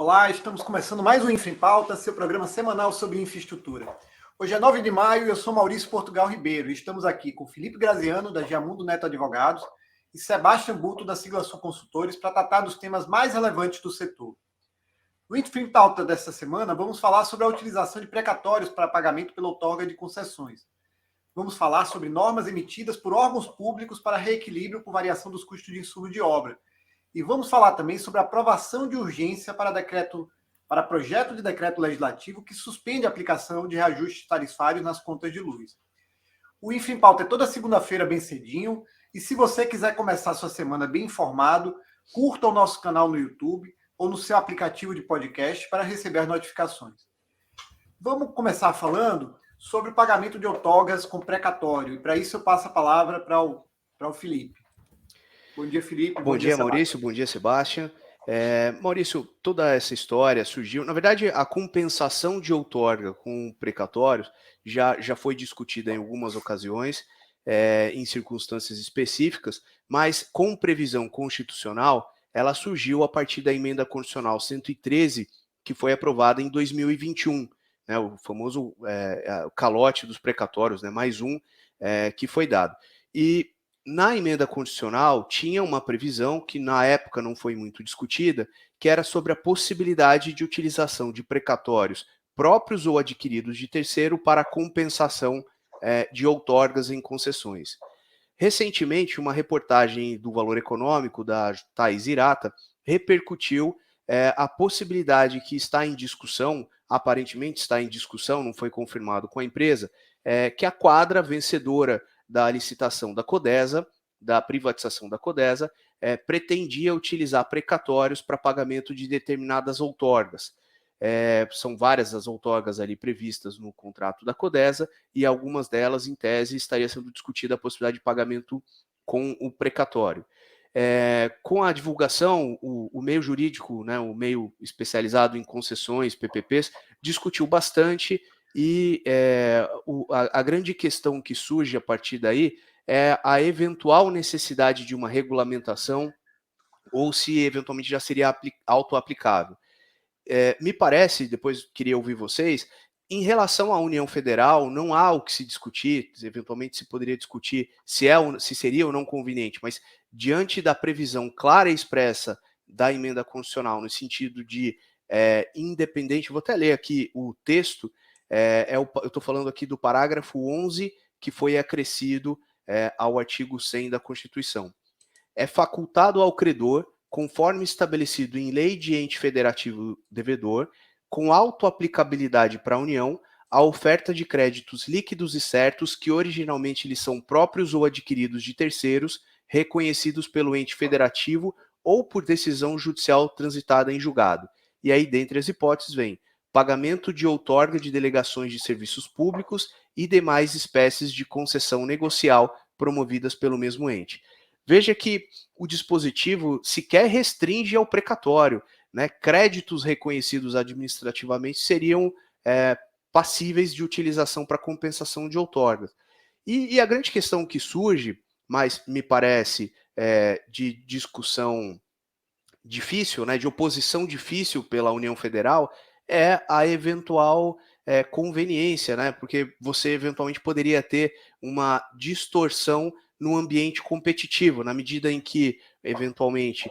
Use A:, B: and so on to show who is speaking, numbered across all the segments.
A: Olá, estamos começando mais um Infra em Pauta, seu programa semanal sobre infraestrutura. Hoje é 9 de maio e eu sou Maurício Portugal Ribeiro e estamos aqui com Felipe Graziano, da Giamundo Neto Advogados, e Sebastião Buto, da Sigla Sul Consultores, para tratar dos temas mais relevantes do setor. No Infra em Pauta desta semana, vamos falar sobre a utilização de precatórios para pagamento pela outorga de concessões. Vamos falar sobre normas emitidas por órgãos públicos para reequilíbrio por variação dos custos de insumo de obra. E vamos falar também sobre a aprovação de urgência para projeto de decreto legislativo que suspende a aplicação de reajustes tarifários nas contas de luz. O Infra em Pauta é toda segunda-feira bem cedinho, e se você quiser começar a sua semana bem informado, curta o nosso canal no YouTube ou no seu aplicativo de podcast para receber as notificações. Vamos começar falando sobre o pagamento de outorgas com precatório, e para isso eu passo a palavra para o Felipe. Bom dia, Felipe.
B: Bom dia, Maurício. Bom dia, Sebastião. Maurício, toda essa história surgiu... Na verdade, a compensação de outorga com precatórios já foi discutida em algumas ocasiões, em circunstâncias específicas, mas com previsão constitucional, ela surgiu a partir da emenda constitucional 113, que foi aprovada em 2021, né, o famoso calote dos precatórios, né, mais um que foi dado. E na emenda constitucional tinha uma previsão que na época não foi muito discutida, que era sobre a possibilidade de utilização de precatórios próprios ou adquiridos de terceiro para compensação de outorgas em concessões. Recentemente, uma reportagem do Valor Econômico, da Thaís Hirata, repercutiu a possibilidade que está em discussão, aparentemente está em discussão, não foi confirmado com a empresa, que a quadra vencedora da licitação da Codesa, da privatização da Codesa, pretendia utilizar precatórios para pagamento de determinadas outorgas. São várias as outorgas ali previstas no contrato da Codesa e algumas delas, em tese, estaria sendo discutida a possibilidade de pagamento com o precatório. Com a divulgação, o meio jurídico, né, o meio especializado em concessões, PPPs, discutiu bastante e a grande questão que surge a partir daí é a eventual necessidade de uma regulamentação ou se eventualmente já seria auto-aplicável. Me parece, depois queria ouvir vocês, em relação à União Federal, não há o que se discutir, eventualmente se poderia discutir se seria ou não conveniente, mas diante da previsão clara e expressa da emenda constitucional, no sentido de independente, vou até ler aqui o texto, eu estou falando aqui do parágrafo 11, que foi acrescido ao artigo 100 da Constituição. É facultado ao credor, conforme estabelecido em lei de ente federativo devedor, com autoaplicabilidade para a União, a oferta de créditos líquidos e certos que originalmente lhes são próprios ou adquiridos de terceiros, reconhecidos pelo ente federativo ou por decisão judicial transitada em julgado. E aí, dentre as hipóteses, vem pagamento de outorga de delegações de serviços públicos e demais espécies de concessão negocial promovidas pelo mesmo ente. Veja que o dispositivo sequer restringe ao precatório, né? Créditos reconhecidos administrativamente seriam passíveis de utilização para compensação de outorgas. E a grande questão que surge, mas me parece de discussão difícil, né, de oposição difícil pela União Federal, é a eventual conveniência, né, porque você eventualmente poderia ter uma distorção no ambiente competitivo, na medida em que, eventualmente,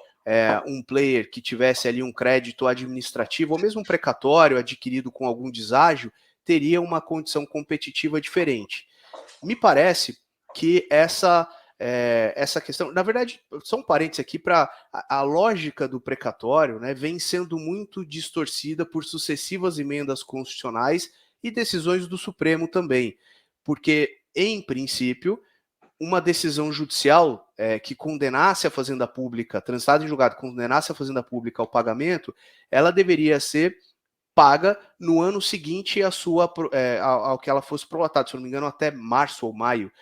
B: um player que tivesse ali um crédito administrativo, ou mesmo um precatório adquirido com algum deságio, teria uma condição competitiva diferente. Me parece que essa questão, na verdade, só um parênteses aqui para a lógica do precatório, né, vem sendo muito distorcida por sucessivas emendas constitucionais e decisões do Supremo também, porque, em princípio, uma decisão judicial que condenasse a Fazenda Pública, transitada em julgado, condenasse a Fazenda Pública ao pagamento, ela deveria ser paga no ano seguinte ao que ela fosse prolatada, se eu não me engano, até março ou maio,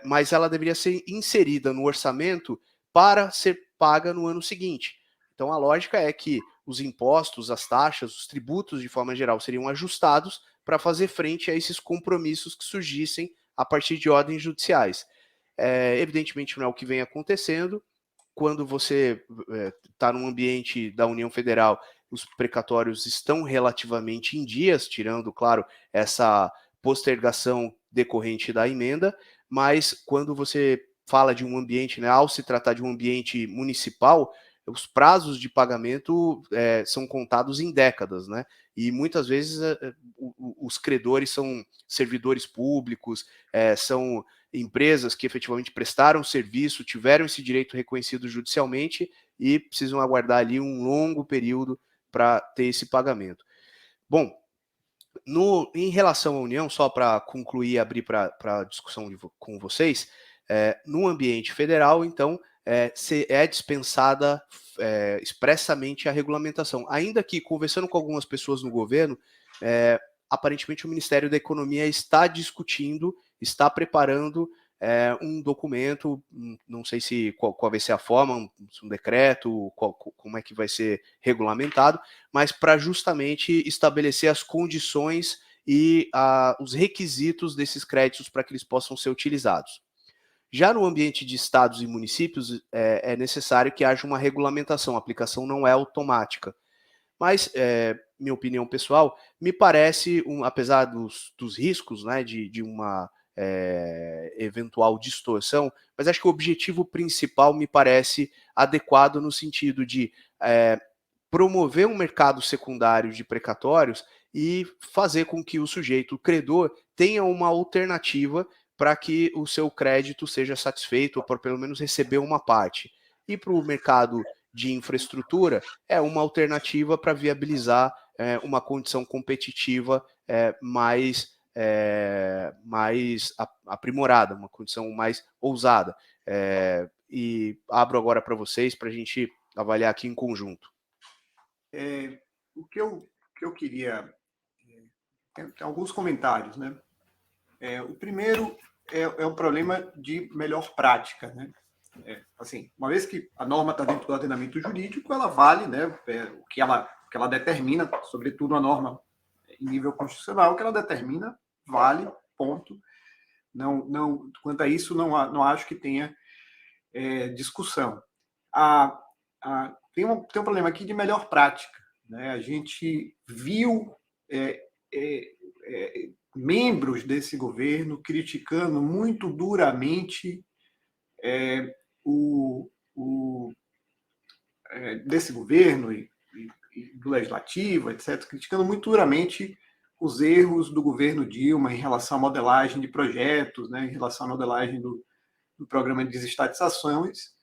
B: mas ela deveria ser inserida no orçamento para ser paga no ano seguinte. Então, a lógica é que os impostos, as taxas, os tributos, de forma geral, seriam ajustados para fazer frente a esses compromissos que surgissem a partir de ordens judiciais. Evidentemente, não é o que vem acontecendo. Quando você está num ambiente da União Federal os precatórios estão relativamente em dias, tirando, claro, essa postergação decorrente da emenda, mas quando você fala de um ambiente, né, ao se tratar de um ambiente municipal, os prazos de pagamento são contados em décadas, né? E muitas vezes os credores são servidores públicos, são empresas que efetivamente prestaram serviço, tiveram esse direito reconhecido judicialmente e precisam aguardar ali um longo período para ter esse pagamento. Bom, em relação à União, só para concluir e abrir para discussão com vocês, no ambiente federal, então, é dispensada expressamente a regulamentação. Ainda que, conversando com algumas pessoas no governo, aparentemente o Ministério da Economia está discutindo, está preparando um documento, não sei se qual vai ser a forma, um decreto, como é que vai ser regulamentado, mas para justamente estabelecer as condições e os requisitos desses créditos para que eles possam ser utilizados. Já no ambiente de estados e municípios, é necessário que haja uma regulamentação, a aplicação não é automática. Mas, minha opinião pessoal, me parece, apesar dos riscos, né, de uma eventual distorção, mas acho que o objetivo principal me parece adequado no sentido de promover um mercado secundário de precatórios e fazer com que o sujeito, o credor, tenha uma alternativa para que o seu crédito seja satisfeito, ou para pelo menos receber uma parte. E para o mercado de infraestrutura, é uma alternativa para viabilizar uma condição competitiva mais aprimorada, uma condição mais ousada. E abro agora para vocês, para a gente avaliar aqui em conjunto.
A: O que eu queria... Tem alguns comentários, né? O primeiro é um problema de melhor prática, né? Assim, uma vez que a norma está dentro do ordenamento jurídico, ela vale, né? O que ela determina, sobretudo a norma em nível constitucional, o que ela determina vale, ponto. Não, quanto a isso, não acho que tenha discussão. Tem um problema aqui de melhor prática, né? A gente viu membros desse governo criticando muito duramente desse governo e do legislativo, etc., criticando muito duramente os erros do governo Dilma em relação à modelagem de projetos, né, em relação à modelagem do programa de desestatizações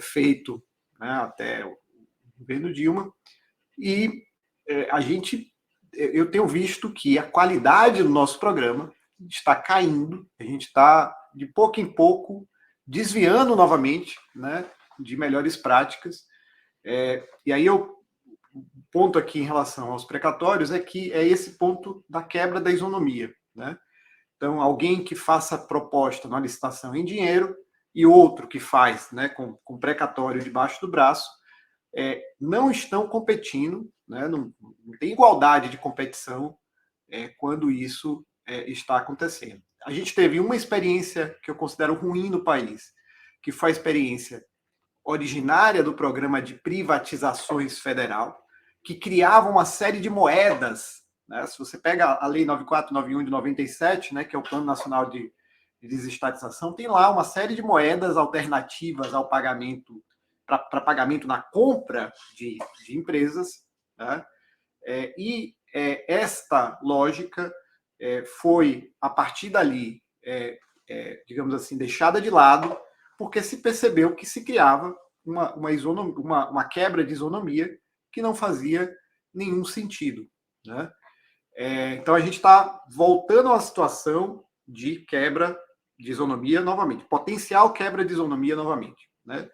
A: feito, né, até o governo Dilma. E eu tenho visto que a qualidade do nosso programa está caindo, a gente está, de pouco em pouco, desviando novamente, né, de melhores práticas. E aí o ponto aqui em relação aos precatórios é que é esse ponto da quebra da isonomia, né? Então, alguém que faça proposta na licitação em dinheiro e outro que faz, né, com precatório debaixo do braço, não estão competindo, né? Não tem igualdade de competição quando isso está acontecendo. A gente teve uma experiência que eu considero ruim no país, que foi a experiência originária do programa de privatizações federal, que criava uma série de moedas, né? Se você pega a Lei 9491 de 97, né, que é o Plano Nacional de Desestatização, tem lá uma série de moedas alternativas ao pagamento, para pagamento na compra de empresas, né? Esta lógica foi, a partir dali, digamos assim, deixada de lado, porque se percebeu que se criava uma quebra de isonomia que não fazia nenhum sentido, né? Então a gente está voltando a uma situação de quebra de isonomia novamente, potencial quebra de isonomia novamente, né?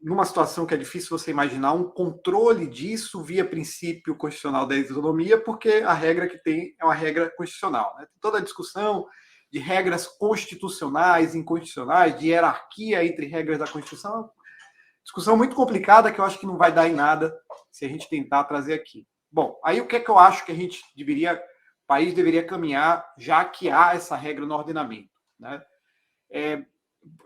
A: Numa situação que é difícil você imaginar um controle disso via princípio constitucional da isonomia, porque a regra que tem é uma regra constitucional, né? Toda a discussão de regras constitucionais, inconstitucionais, de hierarquia entre regras da Constituição, discussão muito complicada que eu acho que não vai dar em nada se a gente tentar trazer aqui. Bom, aí o que é que eu acho que o país deveria caminhar, já que há essa regra no ordenamento, né?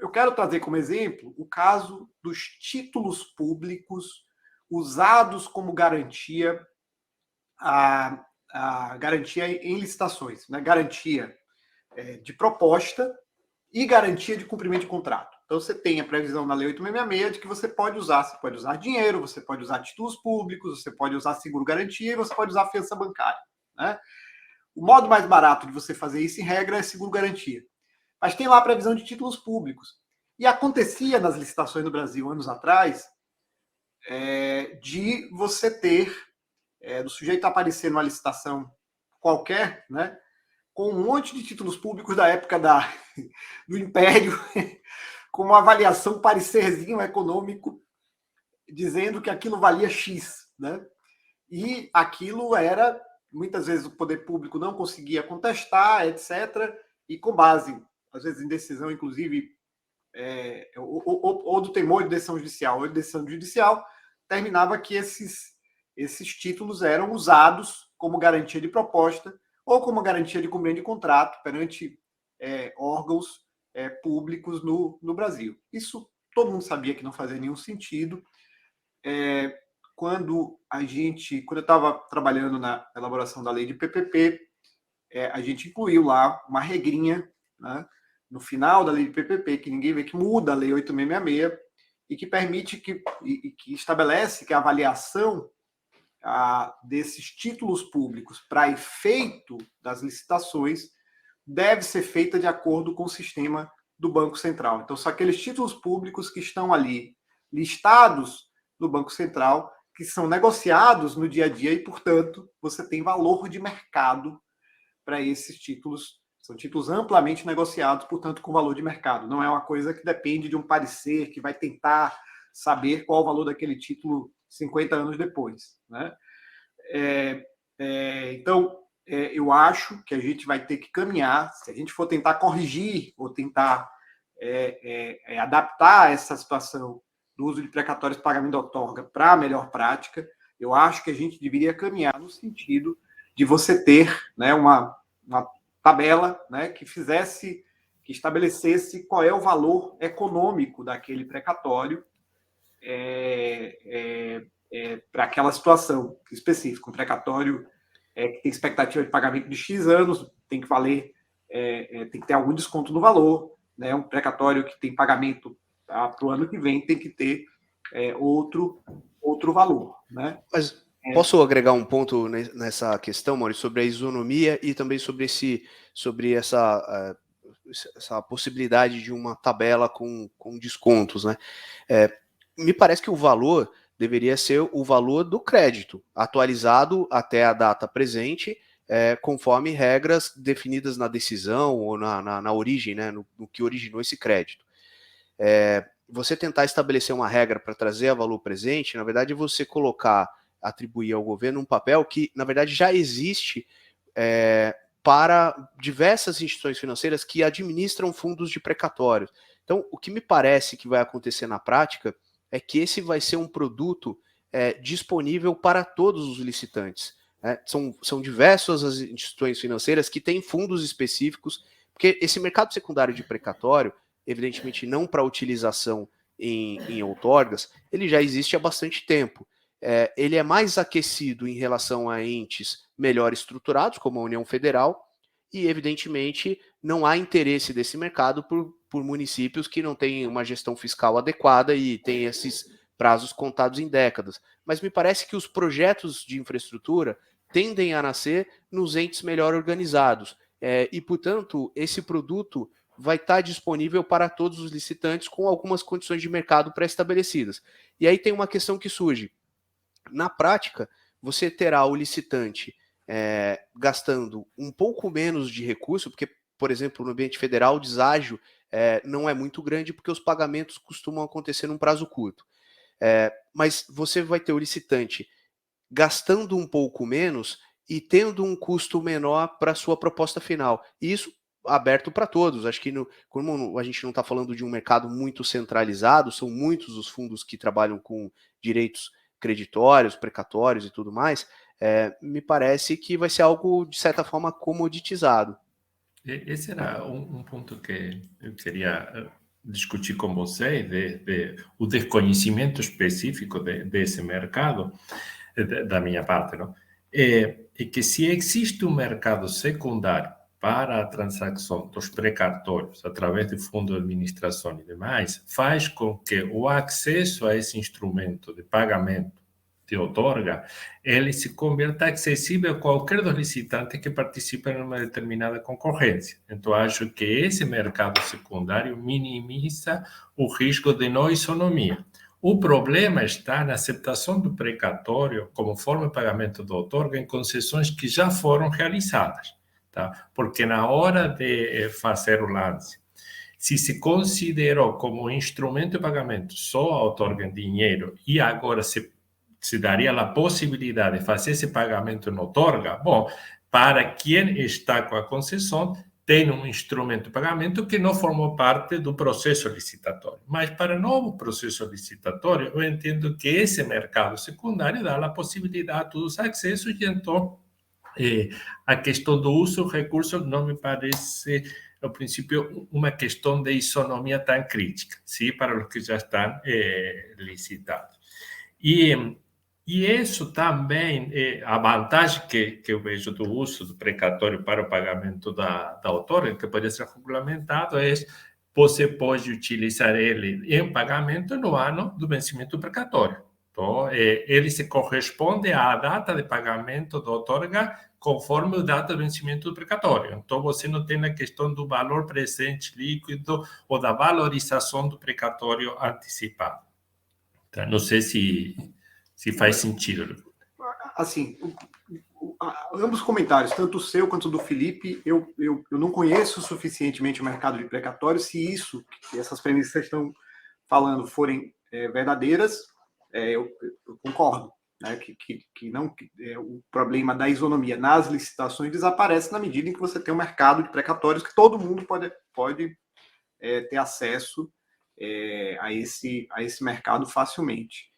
A: Eu quero trazer como exemplo o caso dos títulos públicos usados como garantia a garantia em licitações, né? Garantia de proposta e garantia de cumprimento de contrato. Então, você tem a previsão na Lei 8.666 de que você pode usar dinheiro, você pode usar títulos públicos, você pode usar seguro-garantia e você pode usar fiança bancária, né? O modo mais barato de você fazer isso, em regra, é seguro-garantia. Mas tem lá a previsão de títulos públicos. E acontecia nas licitações no Brasil, anos atrás, de você ter, do sujeito aparecer numa licitação qualquer, né, com um monte de títulos públicos da época do Império, com uma avaliação, parecerzinho econômico, dizendo que aquilo valia X, né? E aquilo era, muitas vezes, o poder público não conseguia contestar, etc., e com base, às vezes, em decisão, inclusive, ou do temor de decisão judicial, ou de decisão judicial, terminava que esses títulos eram usados como garantia de proposta ou como garantia de cumprimento de contrato perante órgãos públicos no Brasil. Isso todo mundo sabia que não fazia nenhum sentido. Quando eu estava trabalhando na elaboração da lei de PPP, a gente incluiu lá uma regrinha, né, no final da lei de PPP, que ninguém vê, que muda a lei 8.666 e que permite que estabelece que a avaliação desses títulos públicos para efeito das licitações deve ser feita de acordo com o sistema do Banco Central. Então, são aqueles títulos públicos que estão ali listados no Banco Central, que são negociados no dia a dia e, portanto, você tem valor de mercado para esses títulos. São títulos amplamente negociados, portanto, com valor de mercado. Não é uma coisa que depende de um parecer que vai tentar saber qual o valor daquele título 50 anos depois, né? Então, eu acho que a gente vai ter que caminhar, se a gente for tentar corrigir ou tentar adaptar essa situação do uso de precatórios de pagamento de outorga para a melhor prática, eu acho que a gente deveria caminhar no sentido de você ter, né, uma tabela, né, que estabelecesse qual é o valor econômico daquele precatório para aquela situação específica. Um precatório que tem expectativa de pagamento de X anos, tem que valer, tem que ter algum desconto no valor, né? Um precatório que tem pagamento para o ano que vem tem que ter outro valor, né?
B: Mas posso agregar um ponto nessa questão, Maurício, sobre a isonomia e também sobre essa possibilidade de uma tabela com descontos, né? Me parece que o valor deveria ser o valor do crédito, atualizado até a data presente, conforme regras definidas na decisão ou na origem, né, no que originou esse crédito. Você tentar estabelecer uma regra para trazer a valor presente, na verdade, você atribuir ao governo um papel que, na verdade, já existe para diversas instituições financeiras que administram fundos de precatórios. Então, o que me parece que vai acontecer na prática é que esse vai ser um produto disponível para todos os licitantes. Né? São diversas as instituições financeiras que têm fundos específicos, porque esse mercado secundário de precatório, evidentemente não para utilização em outorgas, ele já existe há bastante tempo. Ele é mais aquecido em relação a entes melhor estruturados, como a União Federal, e, evidentemente, não há interesse desse mercado por municípios que não têm uma gestão fiscal adequada e têm esses prazos contados em décadas. Mas me parece que os projetos de infraestrutura tendem a nascer nos entes melhor organizados. E, portanto, esse produto vai estar disponível para todos os licitantes com algumas condições de mercado pré-estabelecidas. E aí tem uma questão que surge. Na prática, você terá o licitante gastando um pouco menos de recurso, porque, por exemplo, no ambiente federal, o deságio não é muito grande, porque os pagamentos costumam acontecer num prazo curto. Mas você vai ter o licitante gastando um pouco menos e tendo um custo menor para a sua proposta final. E isso aberto para todos. Acho que como a gente não está falando de um mercado muito centralizado, são muitos os fundos que trabalham com direitos creditórios, precatórios e tudo mais, me parece que vai ser algo, de certa forma, comoditizado.
C: Esse era um ponto que eu queria discutir com vocês o desconhecimento específico desse mercado, da minha parte, não? É que se existe um mercado secundário para a transação dos precatórios através de fundo de administração e demais, faz com que o acesso a esse instrumento de pagamento de outorga, ele se converta acessível a qualquer dos licitantes que participem em uma determinada concorrência. Então, acho que esse mercado secundário minimiza o risco de não isonomia. O problema está na aceitação do precatório como forma de pagamento da outorga em concessões que já foram realizadas, tá? Porque na hora de fazer o lance, se considerou como instrumento de pagamento só a outorga em dinheiro e agora se daria a possibilidade de fazer esse pagamento em outorga, bom, para quem está com a concessão, tem um instrumento de pagamento que não formou parte do processo licitatório. Mas para novo processo licitatório, eu entendo que esse mercado secundário dá a possibilidade dos acessos e então a questão do uso do recurso não me parece, ao princípio, uma questão de isonomia tão crítica, sim, para os que já estão licitados. E isso também, a vantagem que eu vejo do uso do precatório para o pagamento da outorga, que pode ser regulamentado, é você pode utilizar ele em pagamento no ano do vencimento do precatório. Então, ele se corresponde à data de pagamento da outorga conforme a data de vencimento do precatório. Então, você não tem a questão do valor presente líquido ou da valorização do precatório antecipado. Então, não sei se faz sentido.
A: Assim, ambos os comentários, tanto o seu quanto o do Felipe, eu não conheço suficientemente o mercado de precatório. Se essas premissas que vocês estão falando forem verdadeiras, eu concordo, né, que não, o problema da isonomia nas licitações desaparece na medida em que você tem um mercado de precatórios que todo mundo pode ter acesso a esse mercado facilmente.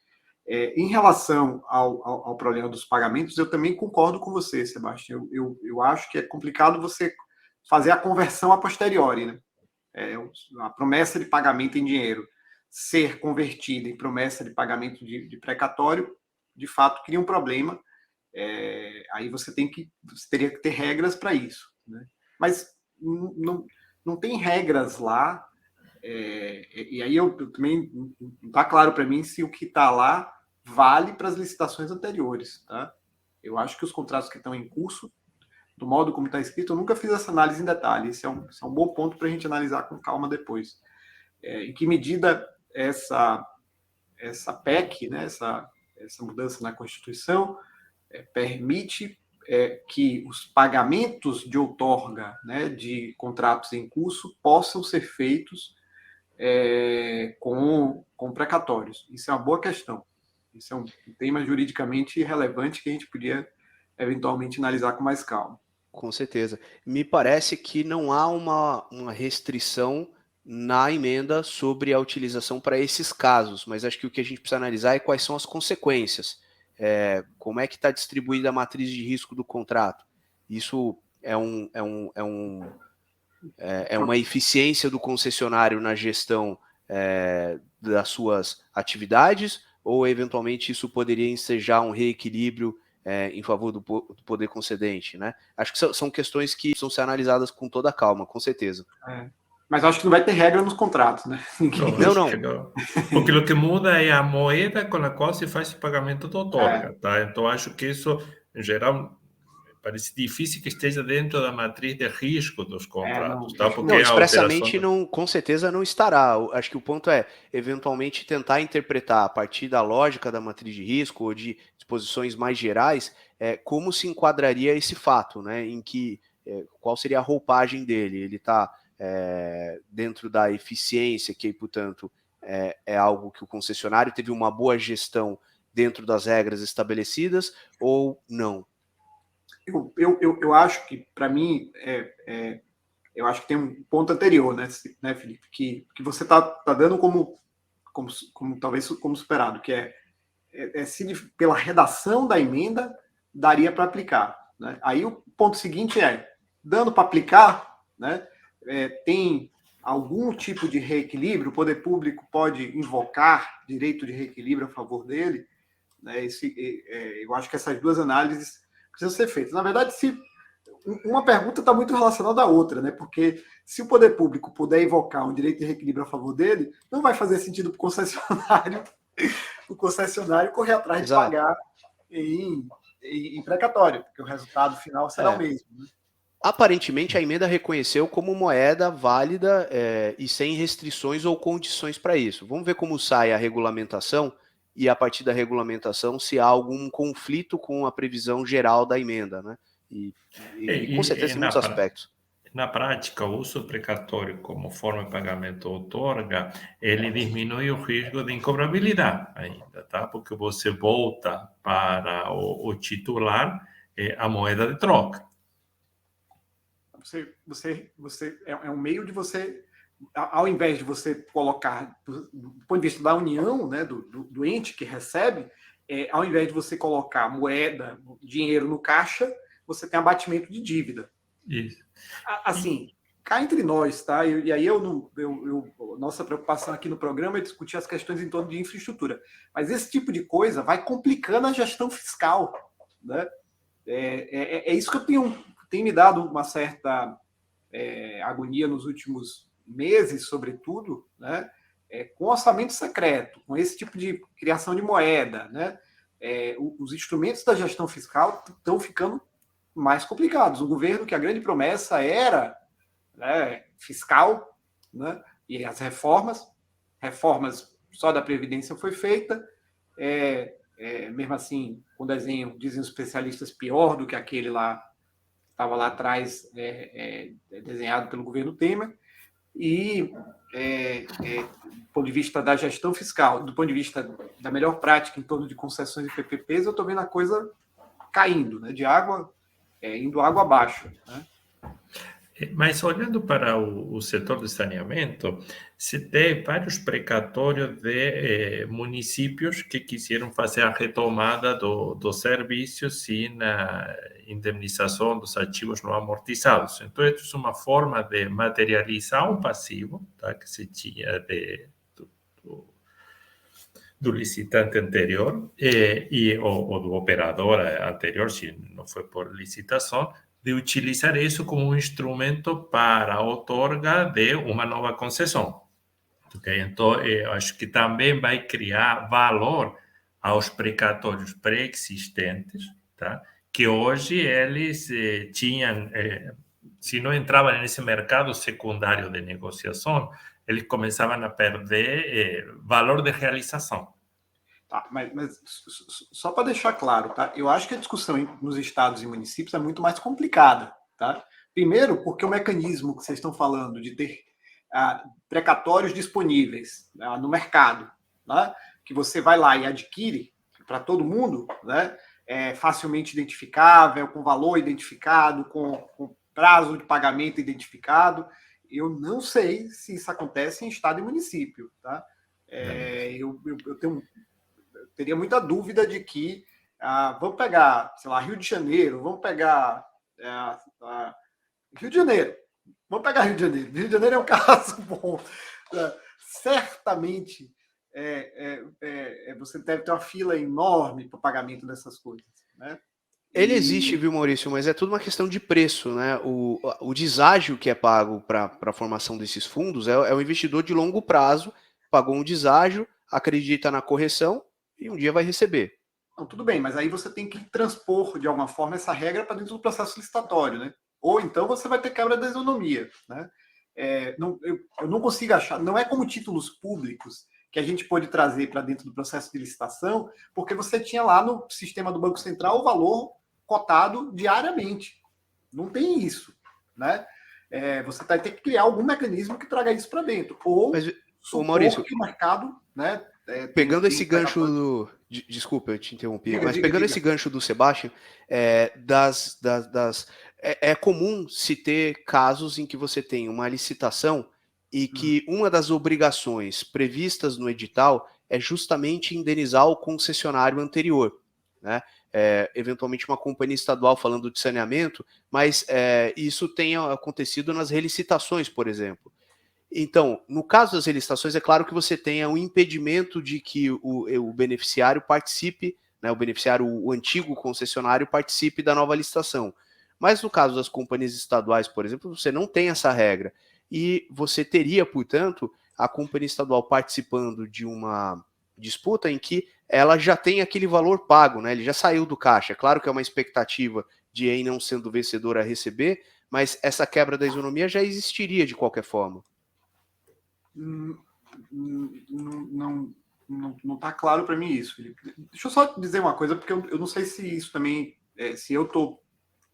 A: Em relação ao problema dos pagamentos, eu também concordo com você, Sebastião. Eu acho que é complicado você fazer a conversão a posteriori, né? A promessa de pagamento em dinheiro ser convertida em promessa de pagamento de precatório, de fato, cria um problema. Aí você teria que ter regras para isso, né? Mas não tem regras lá. E aí eu também não está claro para mim se o que está lá vale para as licitações anteriores, tá? Eu acho que os contratos que estão em curso, do modo como está escrito, eu nunca fiz essa análise em detalhe. Esse é um bom ponto para a gente analisar com calma depois. Em que medida essa PEC, né, essa mudança na Constituição, permite que os pagamentos de outorga, né, de contratos em curso possam ser feitos com precatórios. Isso é uma boa questão. Isso é um tema juridicamente relevante que a gente podia eventualmente analisar com mais calma.
B: Com certeza. Me parece que não há uma restrição na emenda sobre a utilização para esses casos, mas acho que o que a gente precisa analisar é quais são as consequências. Como é que está distribuída a matriz de risco do contrato. Isso é uma eficiência do concessionário na gestão das suas atividades, ou eventualmente isso poderia ensejar um reequilíbrio em favor do poder concedente, né? Acho que são questões que precisam ser analisadas com toda a calma, com certeza.
A: Mas acho que não vai ter regra nos contratos, né?
C: Não. Porque o que muda é a moeda com a qual se faz o pagamento da outorga, tá? Então, acho que isso, em geral, parece difícil que esteja dentro da matriz de risco dos contratos, tá? Porque
B: não, expressamente com certeza não estará. Acho que o ponto é, eventualmente, tentar interpretar a partir da lógica da matriz de risco ou de disposições mais gerais, como se enquadraria esse fato, né? Em que qual seria a roupagem dele? Ele está dentro da eficiência, que, portanto, é algo que o concessionário teve uma boa gestão dentro das regras estabelecidas ou não?
A: Eu acho que, para mim, eu acho que tem um ponto anterior, né, Felipe, que você está dando como talvez como superado, que se pela redação da emenda daria para aplicar, né? Aí o ponto seguinte dando para aplicar, né, tem algum tipo de reequilíbrio, o poder público pode invocar direito de reequilíbrio a favor dele, né? Eu acho que essas duas análises precisam ser feitas. Na verdade, uma pergunta está muito relacionada à outra, né? Porque se o poder público puder invocar um direito de reequilíbrio a favor dele, não vai fazer sentido para o concessionário correr atrás de pagar em precatório, porque o resultado final será o mesmo, né?
B: Aparentemente, a emenda reconheceu como moeda válida e sem restrições ou condições para isso. Vamos ver como sai a regulamentação e, a partir da regulamentação, se há algum conflito com a previsão geral da emenda, né? E com certeza em muitos aspectos.
C: Na prática, o uso precatório como forma de pagamento outorga, ele diminui o risco de incobrabilidade ainda, tá? Porque você volta para o titular a moeda de troca.
A: É um meio de você, ao invés de você colocar, do ponto de vista da união, né, do ente que recebe, ao invés de você colocar moeda, dinheiro no caixa, você tem abatimento de dívida.
C: Isso.
A: Assim, cá entre nós, tá? E aí nossa preocupação aqui no programa é discutir as questões em torno de infraestrutura. Mas esse tipo de coisa vai complicando a gestão fiscal, né? É isso que eu tenho me dado uma certa agonia nos últimos meses, sobretudo, né? Com orçamento secreto, com esse tipo de criação de moeda, né? Os instrumentos da gestão fiscal estão ficando mais complicados. O governo, que a grande promessa era, né, fiscal, né? E as reformas só da Previdência foi feita, mesmo assim, com desenho, dizem os especialistas, pior do que aquele lá estava lá atrás, desenhado pelo governo Temer, e do ponto de vista da gestão fiscal, do ponto de vista da melhor prática em torno de concessões e PPPs, eu estou vendo a coisa caindo, né, de água, indo água abaixo, né?
C: Mas olhando para o setor de saneamento, se tem vários precatórios de municípios que quiseram fazer a retomada do serviço sem a indemnização dos ativos não amortizados. Então, isso é uma forma de materializar um passivo, tá, que se tinha do licitante anterior ou do operador anterior, se não foi por licitação, de utilizar isso como um instrumento para a outorga de uma nova concessão. Okay? Então, eu acho que também vai criar valor aos precatórios pré-existentes, tá? Que hoje eles tinham, se não entravam nesse mercado secundário de negociação, eles começavam a perder valor de realização.
A: Tá, mas só para deixar claro, tá? Eu acho que a discussão nos estados e municípios é muito mais complicada, tá? Primeiro, porque o mecanismo que vocês estão falando de ter precatórios disponíveis no mercado, né? Que você vai lá e adquire para todo mundo, né? Facilmente identificável, com valor identificado, com prazo de pagamento identificado. Eu não sei se isso acontece em estado e município, tá? Eu teria muita dúvida de que vamos pegar, sei lá, Rio de Janeiro, vamos pegar Rio de Janeiro. Vamos pegar Rio de Janeiro. Rio de Janeiro é um caso bom. Certamente você deve ter uma fila enorme para o pagamento dessas coisas, né?
B: Ele existe, viu, Maurício, mas é tudo uma questão de preço, né? O deságio que é pago para a formação desses fundos é um investidor de longo prazo, pagou um deságio, acredita na correção e um dia vai receber.
A: Não, tudo bem, mas aí você tem que transpor de alguma forma essa regra para dentro do processo licitatório, né? Ou então você vai ter quebra da isonomia, né? Eu não consigo achar, não é como títulos públicos que a gente pode trazer para dentro do processo de licitação, porque você tinha lá no sistema do Banco Central o valor cotado diariamente. Não tem isso, né? Você vai ter que criar algum mecanismo que traga isso para dentro. Ou
B: Maurício,
A: que o mercado, né?
B: Pegando esse gancho do... Desculpa, eu te interrompi, mas pegando esse gancho do Sebastião, é comum se ter casos em que você tem uma licitação e que uma das obrigações previstas no edital é justamente indenizar o concessionário anterior, né? Eventualmente uma companhia estadual falando de saneamento, mas isso tem acontecido nas relicitações, por exemplo. Então, no caso das licitações, é claro que você tenha um impedimento de que o beneficiário participe, né, o antigo concessionário participe da nova licitação. Mas no caso das companhias estaduais, por exemplo, você não tem essa regra. E você teria, portanto, a companhia estadual participando de uma disputa em que ela já tem aquele valor pago, né? Ele já saiu do caixa. É claro que é uma expectativa de aí não sendo vencedor a receber, mas essa quebra da isonomia já existiria de qualquer forma.
A: Não está claro para mim isso, Felipe. Deixa eu só dizer uma coisa, porque eu não sei se isso também, se eu estou,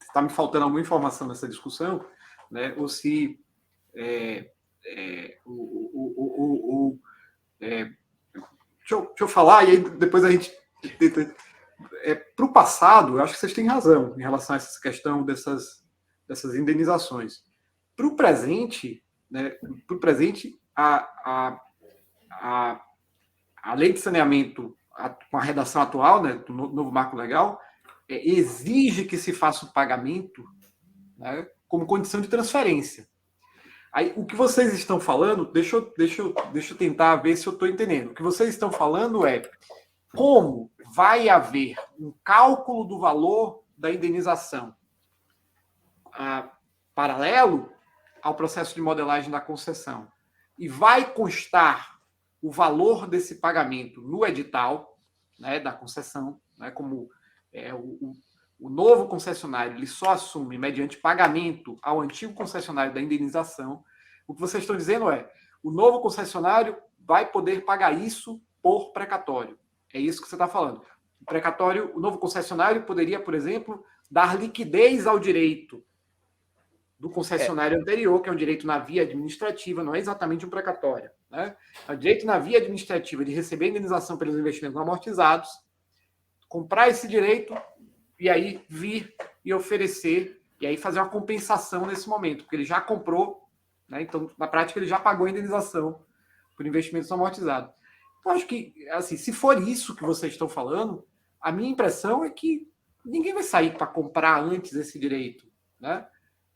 A: está me faltando alguma informação nessa discussão, né? Ou se deixa eu falar e aí depois a gente para o passado, eu acho que vocês têm razão em relação a essa questão dessas indenizações. Para o presente, né? Para o presente, a lei de saneamento, com a redação atual, né, do novo marco legal, exige que se faça o pagamento, né, como condição de transferência. Aí, o que vocês estão falando, deixa eu tentar ver se eu estou entendendo. O que vocês estão falando é como vai haver um cálculo do valor da indenização paralelo ao processo de modelagem da concessão. E vai constar o valor desse pagamento no edital, né, da concessão, né, como o novo concessionário ele só assume mediante pagamento ao antigo concessionário da indenização. O que vocês estão dizendo é o novo concessionário vai poder pagar isso por precatório. É isso que você está falando. O precatório, o novo concessionário poderia, por exemplo, dar liquidez ao direito do concessionário anterior, que é um direito na via administrativa, não é exatamente um precatório. Né? É o direito na via administrativa de receber indenização pelos investimentos amortizados, comprar esse direito e aí vir e oferecer, e aí fazer uma compensação nesse momento, porque ele já comprou, né? Então, na prática, ele já pagou a indenização por investimentos amortizados. Então, acho que, assim, se for isso que vocês estão falando, a minha impressão é que ninguém vai sair para comprar antes esse direito, né?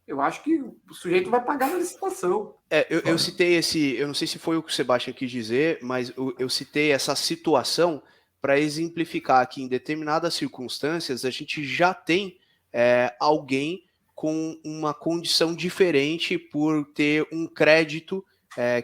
A: Eu acho que o sujeito vai pagar na licitação.
B: Eu citei eu não sei se foi o que o Sebastião quis dizer, mas eu citei essa situação para exemplificar que em determinadas circunstâncias a gente já tem alguém com uma condição diferente por ter um crédito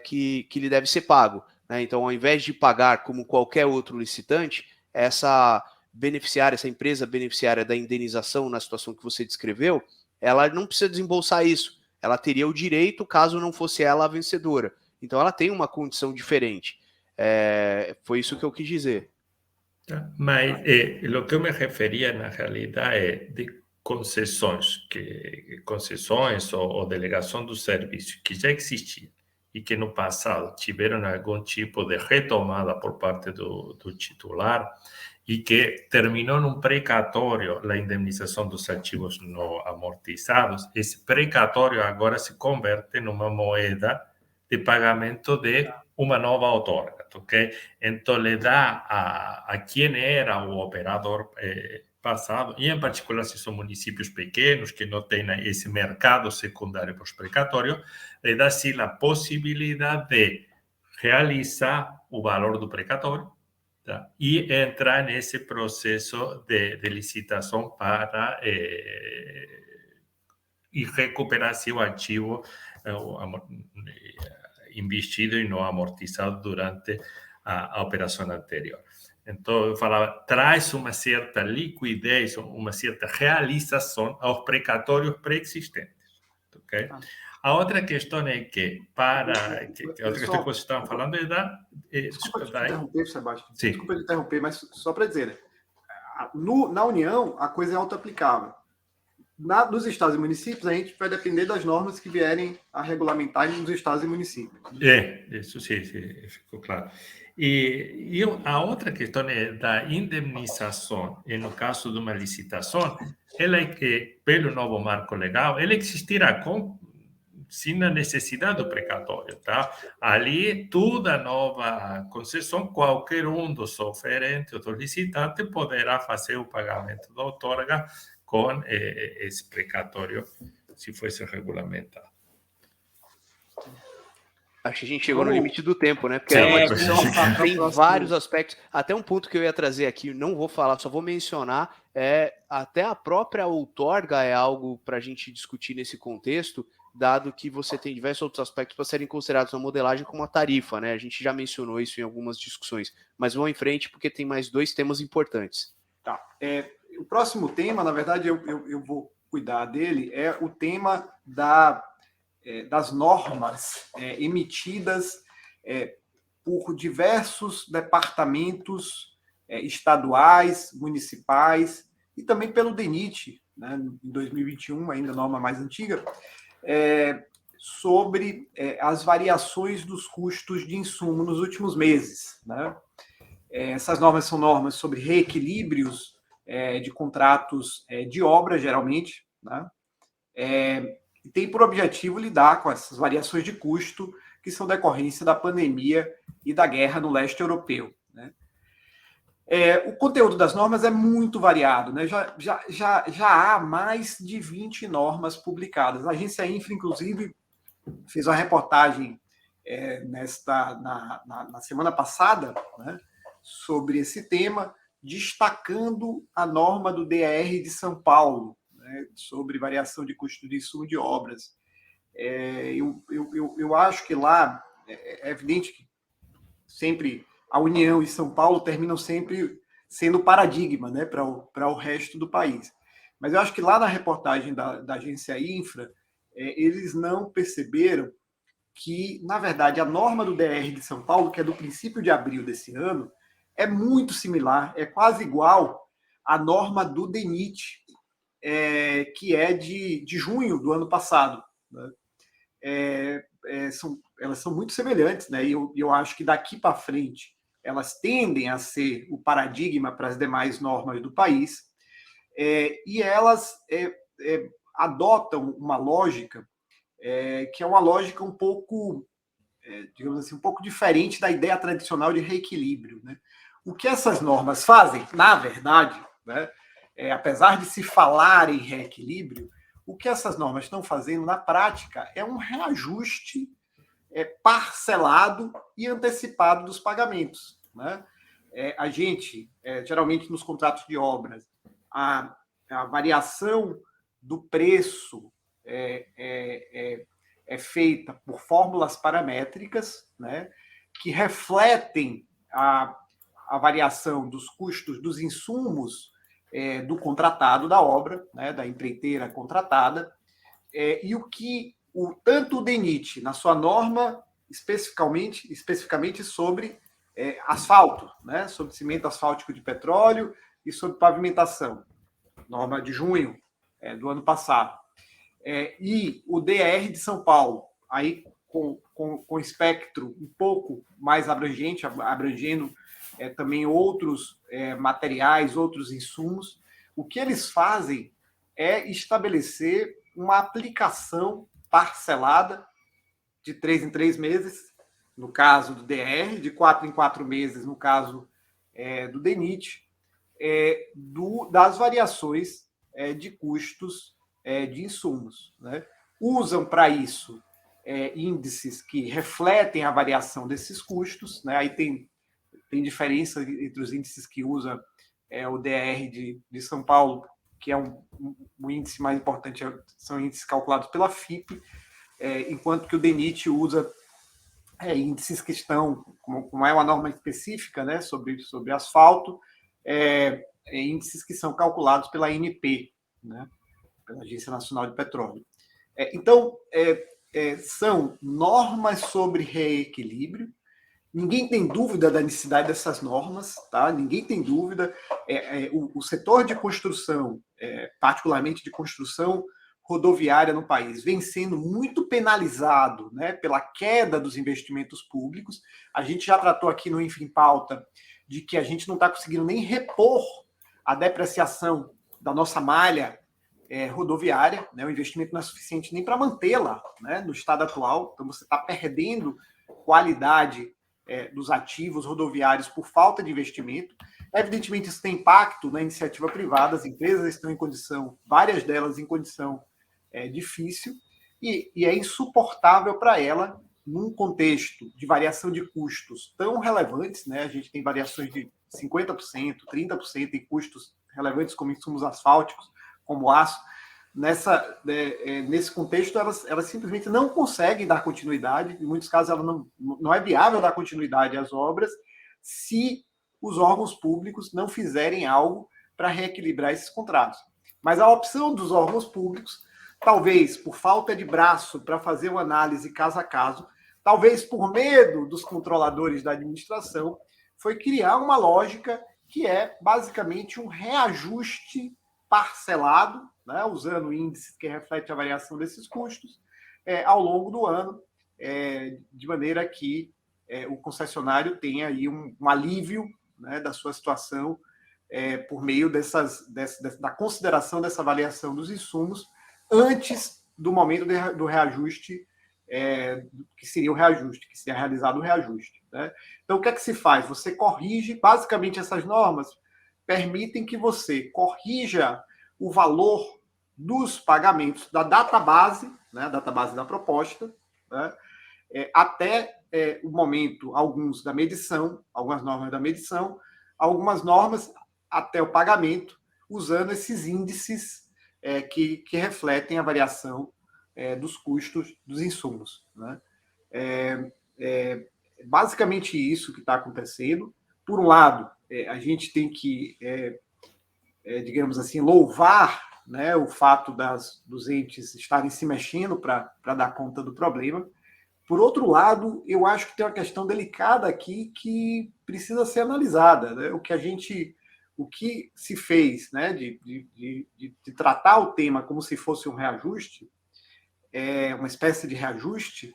B: que lhe deve ser pago. Né? Então, ao invés de pagar como qualquer outro licitante, essa beneficiária, essa empresa beneficiária da indenização na situação que você descreveu, ela não precisa desembolsar isso. Ela teria o direito caso não fosse ela a vencedora. Então ela tem uma condição diferente. Foi isso que eu quis dizer.
C: Mas o que eu me referia na realidade é de concessões ou delegação do serviço que já existiam e que no passado tiveram algum tipo de retomada por parte do titular e que terminou num precatório a indemnização dos ativos não amortizados. Esse precatório agora se converte numa moeda de pagamento de uma nova outorga, ok? Então, le dá a quem era o operador passado, e em particular se são municípios pequenos que não têm esse mercado secundário para os precatórios, le dá sim a possibilidade de realizar o valor do precatório, tá? E entrar nesse processo de licitação para e recuperar seu ativo investido e não amortizado durante a operação anterior. Então, eu falava, traz uma certa liquidez, uma certa realização aos precatórios pré-existentes. Okay? A outra questão é que, a outra questão que vocês estavam falando é da...
A: Desculpa te interromper, Sebastião.
C: Sim.
A: Desculpa te interromper, mas só para dizer, né? Na União, a coisa é autoaplicável. Nos estados e municípios, a gente vai depender das normas que vierem a regulamentar nos estados e municípios.
C: Isso sim, ficou claro. E a outra questão é da indemnização, e no caso de uma licitação, ela é que, pelo novo marco legal, ela existirá sem a necessidade do precatório, tá? Ali, toda nova concessão, qualquer dos oferentes ou dos licitantes poderá fazer o pagamento da outorga com esse precatório, se fosse regulamentado.
B: Acho que a gente chegou no limite do tempo, né? Porque tem vários aspectos. Até um ponto que eu ia trazer aqui, não vou falar, só vou mencionar, até a própria outorga é algo para a gente discutir nesse contexto, dado que você tem diversos outros aspectos para serem considerados na modelagem como a tarifa, né? A gente já mencionou isso em algumas discussões, mas vamos em frente porque tem mais 2 temas importantes.
A: Tá. O próximo tema, na verdade, eu vou cuidar dele, é o tema das normas emitidas por diversos departamentos estaduais, municipais e também pelo DENIT, né, em 2021, ainda norma mais antiga, sobre as variações dos custos de insumo nos últimos meses. Né? Essas normas são normas sobre reequilíbrios de contratos de obra, geralmente, né? E tem por objetivo lidar com essas variações de custo que são decorrência da pandemia e da guerra no leste europeu. Né? O conteúdo das normas é muito variado, né? Já há mais de 20 normas publicadas. A agência Infra, inclusive, fez uma reportagem na semana passada, né, sobre esse tema, destacando a norma do DAR de São Paulo, né, sobre variação de custo de insumo de obras. Eu acho que lá é evidente que sempre a União e São Paulo terminam sempre sendo paradigma, né, para o resto do país. Mas eu acho que lá na reportagem da agência Infra, eles não perceberam que, na verdade, a norma do DR de São Paulo, que é do princípio de abril desse ano, é muito similar, é quase igual à norma do DENIT, que é de junho do ano passado. Né? Elas são muito semelhantes, né? E eu acho que daqui para frente elas tendem a ser o paradigma para as demais normas do país, e elas adotam uma lógica que é uma lógica um pouco, digamos assim, um pouco diferente da ideia tradicional de reequilíbrio. Né? O que essas normas fazem, na verdade, né, apesar de se falar em reequilíbrio, o que essas normas estão fazendo na prática é um reajuste parcelado e antecipado dos pagamentos. Né? A gente, geralmente nos contratos de obras, a variação do preço é feita por fórmulas paramétricas, né, que refletem a variação dos custos dos insumos do contratado da obra, né, da empreiteira contratada, e o que tanto o DENIT, na sua norma especificamente sobre asfalto, né, sobre cimento asfáltico de petróleo e sobre pavimentação, norma de junho do ano passado, e o DR de São Paulo, aí com espectro um pouco mais abrangente, abrangendo também outros materiais, outros insumos. O que eles fazem é estabelecer uma aplicação parcelada de 3 em 3 meses, no caso do DR, de 4 em 4 meses, no caso do DENIT, das variações de custos de insumos. Né? Usam para isso índices que refletem a variação desses custos. Né? Aí tem diferença entre os índices que usa o DR de São Paulo, que é um índice mais importante, são índices calculados pela FIPE, enquanto que o DENIT usa índices que estão, como é uma norma específica, né, sobre asfalto, índices que são calculados pela ANP, né, pela Agência Nacional de Petróleo. Então, são normas sobre reequilíbrio. Ninguém tem dúvida da necessidade dessas normas, tá? Ninguém tem dúvida. O setor de construção, particularmente de construção rodoviária no país, vem sendo muito penalizado, né, pela queda dos investimentos públicos. A gente já tratou aqui no Infra em Pauta de que a gente não está conseguindo nem repor a depreciação da nossa malha rodoviária, né? O investimento não é suficiente nem para mantê-la, né, no estado atual. Então você está perdendo qualidade dos ativos rodoviários por falta de investimento. Evidentemente, isso tem impacto na iniciativa privada, as empresas estão em condição, várias delas em condição difícil, e é insuportável para ela num contexto de variação de custos tão relevantes, né? A gente tem variações de 50%, 30% em custos relevantes como insumos asfálticos, como aço. Nesse contexto, elas simplesmente não conseguem dar continuidade. Em muitos casos, não é viável dar continuidade às obras se os órgãos públicos não fizerem algo para reequilibrar esses contratos. Mas a opção dos órgãos públicos, talvez por falta de braço para fazer uma análise caso a caso, talvez por medo dos controladores da administração, foi criar uma lógica que é basicamente um reajuste parcelado, né, usando o índice que reflete a variação desses custos, ao longo do ano, de maneira que o concessionário tenha aí um alívio, né, da sua situação por meio da consideração dessa avaliação dos insumos antes do momento do reajuste, que seria o reajuste, que seria realizado o reajuste, né? Então, o que é que se faz? Você corrige, basicamente essas normas permitem que você corrija o valor dos pagamentos da database, né, database da proposta, né, até o momento, algumas normas da medição, algumas normas até o pagamento, usando esses índices que refletem a variação dos custos dos insumos, né? Basicamente isso que está acontecendo. Por um lado, a gente tem que, digamos assim, louvar, né, o fato dos entes estarem se mexendo para dar conta do problema. Por outro lado, eu acho que tem uma questão delicada aqui que precisa ser analisada, né? O que se fez, né, de tratar o tema como se fosse um reajuste, uma espécie de reajuste,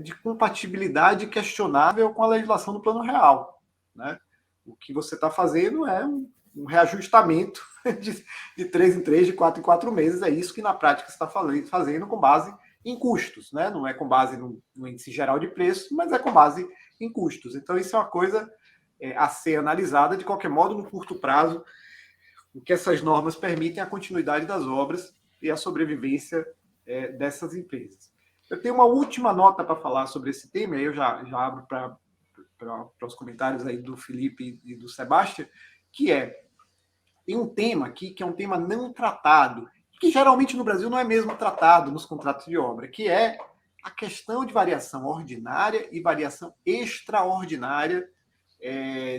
A: de compatibilidade questionável com a legislação do Plano Real, né? O que você está fazendo é um reajustamento de 3 em 3, de 4 em 4 meses. É isso que na prática você está fazendo com base em custos, né? Não é com base no índice geral de preço, mas é com base em custos. Então, isso é uma coisa a ser analisada. De qualquer modo, no curto prazo, o que essas normas permitem é a continuidade das obras e a sobrevivência dessas empresas. Eu tenho uma última nota para falar sobre esse tema, aí eu já abro para os comentários aí do Felipe e do Sebastião, que tem um tema aqui que é um tema não tratado, que geralmente no Brasil não é mesmo tratado nos contratos de obra, que é a questão de variação ordinária e variação extraordinária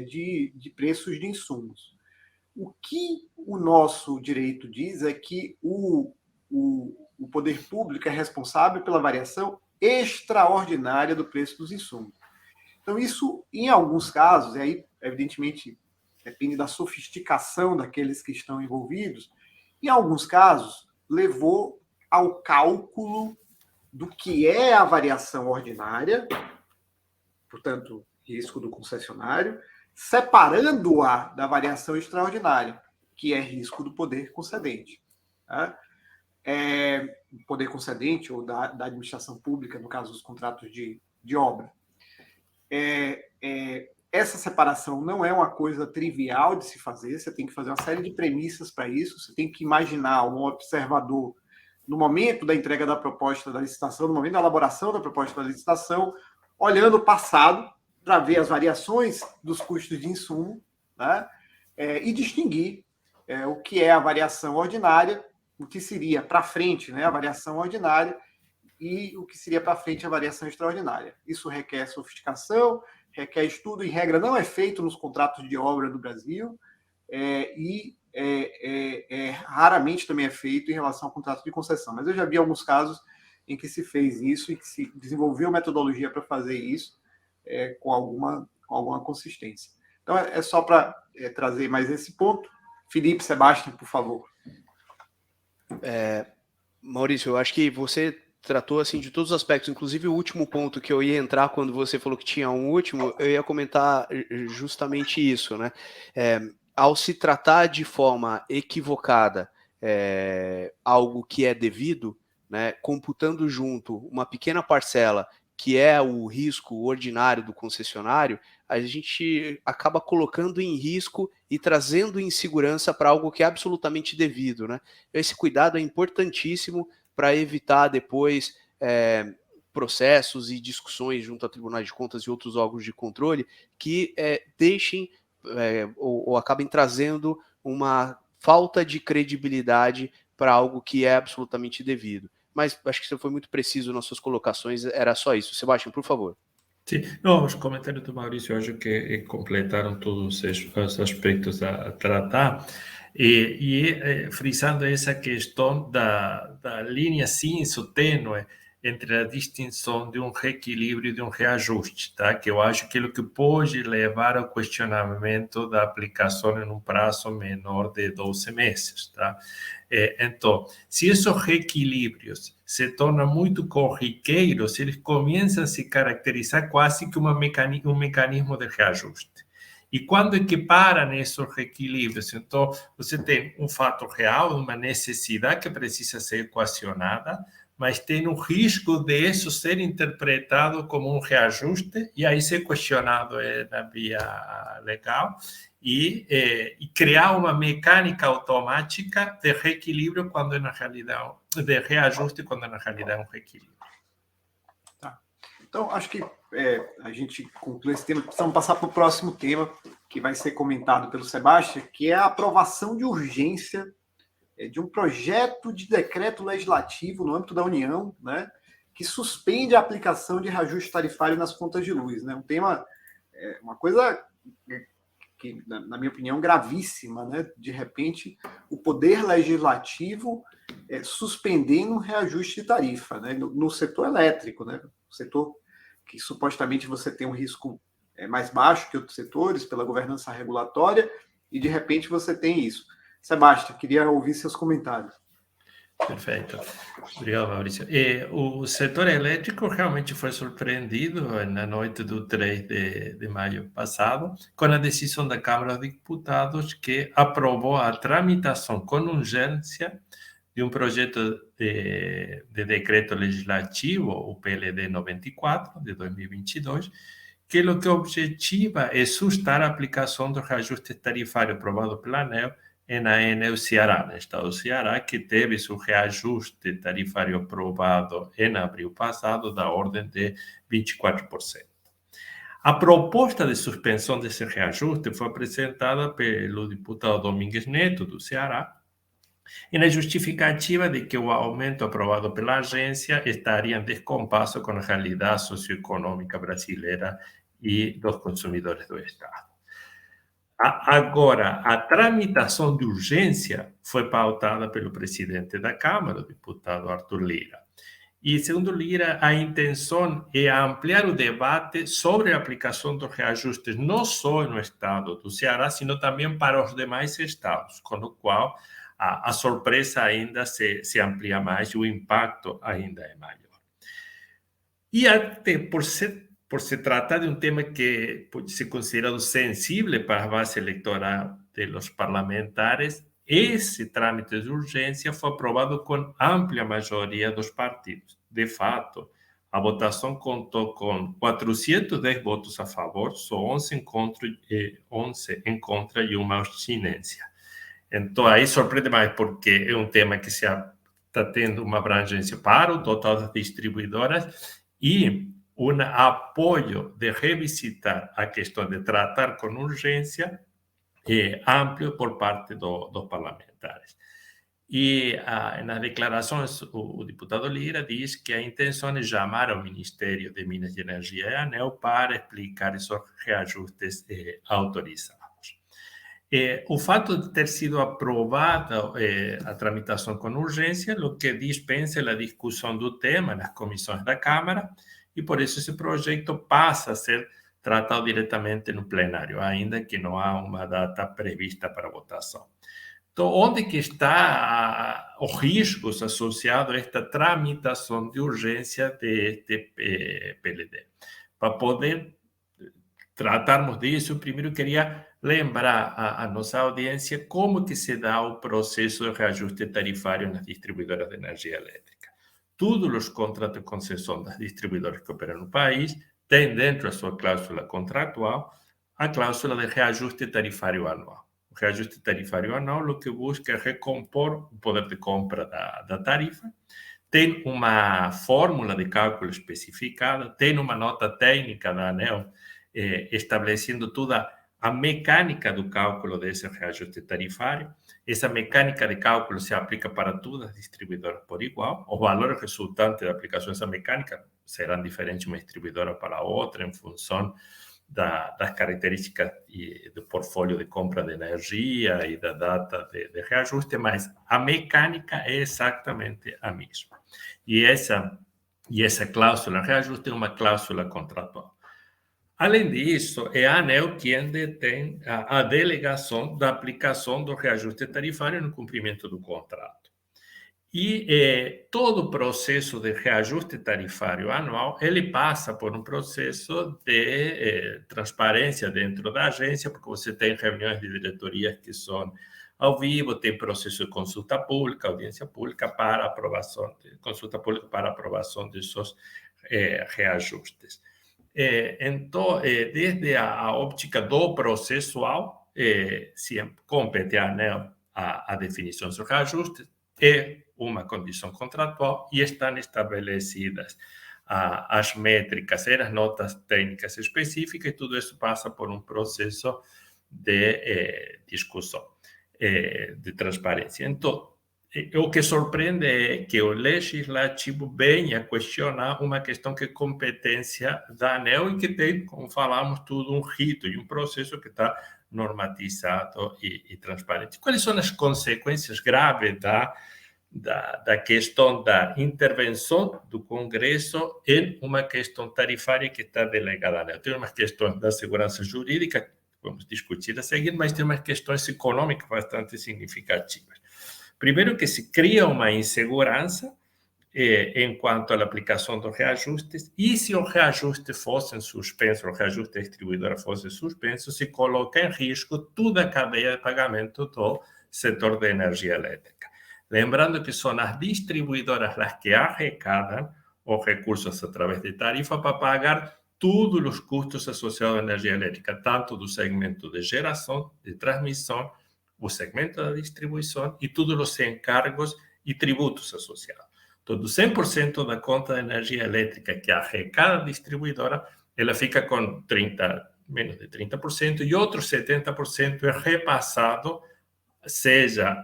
A: de preços de insumos. O que o nosso direito diz é que o poder público é responsável pela variação extraordinária do preço dos insumos. Então, isso, em alguns casos, e aí, evidentemente, depende da sofisticação daqueles que estão envolvidos, em alguns casos, levou ao cálculo do que é a variação ordinária, portanto, risco do concessionário, separando-a da variação extraordinária, que é risco do poder concedente. Tá? O poder concedente ou da administração pública, no caso dos contratos de obra. Essa separação não é uma coisa trivial de se fazer, você tem que fazer uma série de premissas para isso, você tem que imaginar um observador no momento da entrega da proposta da licitação, no momento da elaboração da proposta da licitação, olhando o passado para ver as variações dos custos de insumo, né? E distinguir o que é a variação ordinária, o que seria para frente, né, a variação ordinária, e o que seria para frente a variação extraordinária. Isso requer sofisticação, requer estudo, em regra não é feito nos contratos de obra do Brasil, e raramente também é feito em relação ao contrato de concessão. Mas eu já vi alguns casos em que se fez isso e que se desenvolveu metodologia para fazer isso com alguma consistência. Então, é só para trazer mais esse ponto. Felipe, Sebastião, por favor.
B: Maurício, eu acho que você tratou assim de todos os aspectos, inclusive o último ponto que eu ia entrar quando você falou que tinha um último, eu ia comentar justamente isso, né? Ao se tratar de forma equivocada algo que é devido, né, computando junto uma pequena parcela que é o risco ordinário do concessionário, a gente acaba colocando em risco e trazendo insegurança para algo que é absolutamente devido, né? Esse cuidado é importantíssimo para evitar depois processos e discussões junto a tribunais de contas e outros órgãos de controle que deixem ou acabem trazendo uma falta de credibilidade para algo que é absolutamente devido. Mas acho que você foi muito preciso nas suas colocações, era só isso. Sebastião, por favor.
C: Sim, não, os comentários do Maurício eu acho que completaram todos os aspectos a tratar. Frisando essa questão da linha cinza, tênue, entre a distinção de um reequilíbrio e de um reajuste, tá? Que eu acho que é o que pode levar ao questionamento da aplicação em um prazo menor de 12 meses. Tá? Então, se esses reequilíbrios se tornam muito corriqueiros, eles começam a se caracterizar quase que um mecanismo de reajuste. E quando é que param esses reequilíbrios? Então, você tem um fato real, uma necessidade que precisa ser equacionada, mas tem um risco de isso ser interpretado como um reajuste e aí ser questionado na via legal e criar uma mecânica automática de reequilíbrio quando na realidade de reajuste quando na realidade é um reequilíbrio.
A: Tá. Então acho que a gente conclui esse tema. Precisamos passar para o próximo tema que vai ser comentado pelo Sebastião, que é a aprovação de urgência de um projeto de decreto legislativo no âmbito da União, né, que suspende a aplicação de reajuste tarifário nas contas de luz. Né? Um tema, uma coisa que, na minha opinião, gravíssima. Né? De repente, o poder legislativo suspendendo um reajuste de tarifa, né? No setor elétrico, né? O setor que supostamente você tem um risco mais baixo que outros setores pela governança regulatória, e de repente você tem isso. Sebastião, queria ouvir seus comentários.
C: Perfeito. Obrigado, Maurício. O setor elétrico realmente foi surpreendido na noite do 3 de maio passado com a decisão da Câmara de Deputados que aprovou a tramitação com urgência de um projeto de decreto legislativo, o PLD 94, de 2022, que o que objetiva é sustar a aplicação do reajuste tarifário aprovado pela ANEEL na Enel Ceará, no estado do Ceará, que teve seu reajuste tarifário aprovado em abril passado da ordem de 24%. A proposta de suspensão desse reajuste foi apresentada pelo deputado Domingues Neto, do Ceará, e na justificativa de que o aumento aprovado pela agência estaria em descompasso com a realidade socioeconômica brasileira e dos consumidores do Estado. Agora, a tramitação de urgência foi pautada pelo presidente da Câmara, o deputado Arthur Lira. E, segundo Lira, a intenção é ampliar o debate sobre a aplicação dos reajustes não só no estado do Ceará, sino também para os demais estados, com o qual a surpresa ainda se amplia mais e o impacto ainda é maior. E até por se tratar de um tema que pode ser considerado sensível para a base eleitoral dos parlamentares, esse trâmite de urgência foi aprovado com ampla maioria dos partidos. De fato, a votação contou com 410 votos a favor, só 11 em contra e uma abstinência. Então, aí surpreende mais, porque é um tema que está tendo uma abrangência para o total das distribuidoras e um apoio de revisitar a questão de tratar com urgência amplo por parte dos parlamentares. E nas declarações, o deputado Lira diz que a intenção é chamar ao Ministério de Minas e Energia e ANEEL para explicar esses reajustes autorizados. O fato de ter sido aprovada a tramitação com urgência, o que dispensa a discussão do tema nas comissões da Câmara, e por isso esse projeto passa a ser tratado diretamente no plenário, ainda que não há uma data prevista para votação. Então, onde que está os riscos associados a esta tramitação de urgência deste PLD? Para poder tratarmos disso, primeiro queria lembrar a nossa audiência como que se dá o processo de reajuste tarifário nas distribuidoras de energia elétrica. Todos os contratos de concessão das distribuidoras que operam no país têm dentro da sua cláusula contratual a cláusula de reajuste tarifário anual. O reajuste tarifário anual o que busca é recompor o poder de compra da tarifa, tem uma fórmula de cálculo especificada, tem uma nota técnica da ANEEL estabelecendo toda a mecânica do cálculo desse reajuste tarifário. Essa mecânica de cálculo se aplica para todas as distribuidoras por igual. Os valores resultantes da aplicação dessa mecânica serão diferentes de uma distribuidora para outra em função das características do portfólio de compra de energia e da data de reajuste, mas a mecânica é exatamente a mesma. E essa cláusula de reajuste é uma cláusula contratual. Além disso, é a ANEEL quem detém a delegação da aplicação do reajuste tarifário no cumprimento do contrato. E todo o processo de reajuste tarifário anual, ele passa por um processo de transparência dentro da agência, porque você tem reuniões de diretorias que são ao vivo, tem processo de consulta pública, audiência pública para aprovação, consulta pública para aprovação desses reajustes. Então, desde a óptica do processual, sempre compete à ANEEL a definição dos reajustes, é uma condição contratual e estão estabelecidas as métricas e as notas técnicas específicas, e tudo isso passa por um processo de discussão, de transparência. Então, o que surpreende é que o legislativo venha questionar uma questão que é competência da ANEEL e que tem, como falamos, tudo um rito e um processo que está normatizado e transparente. Quais são as consequências graves da questão da intervenção do Congresso em uma questão tarifária que está delegada à ANEEL? Tem umas questões da segurança jurídica, que vamos discutir a seguir, mas tem umas questões econômicas bastante significativas. Primeiro, que se cria uma insegurança enquanto à aplicação dos reajustes, e se os reajustes fossem suspensos, o reajuste da distribuidora fosse suspenso, se coloca em risco toda a cadeia de pagamento do setor de energia elétrica. Lembrando que são as distribuidoras as que arrecadam os recursos através de tarifa para pagar todos os custos associados à energia elétrica, tanto do segmento de geração, de transmissão, o segmento da distribuição e todos os encargos e tributos associados. Então, do 100% da conta de energia elétrica que arrecada a distribuidora, ela fica com menos de 30%, e outros 70% é repassado, seja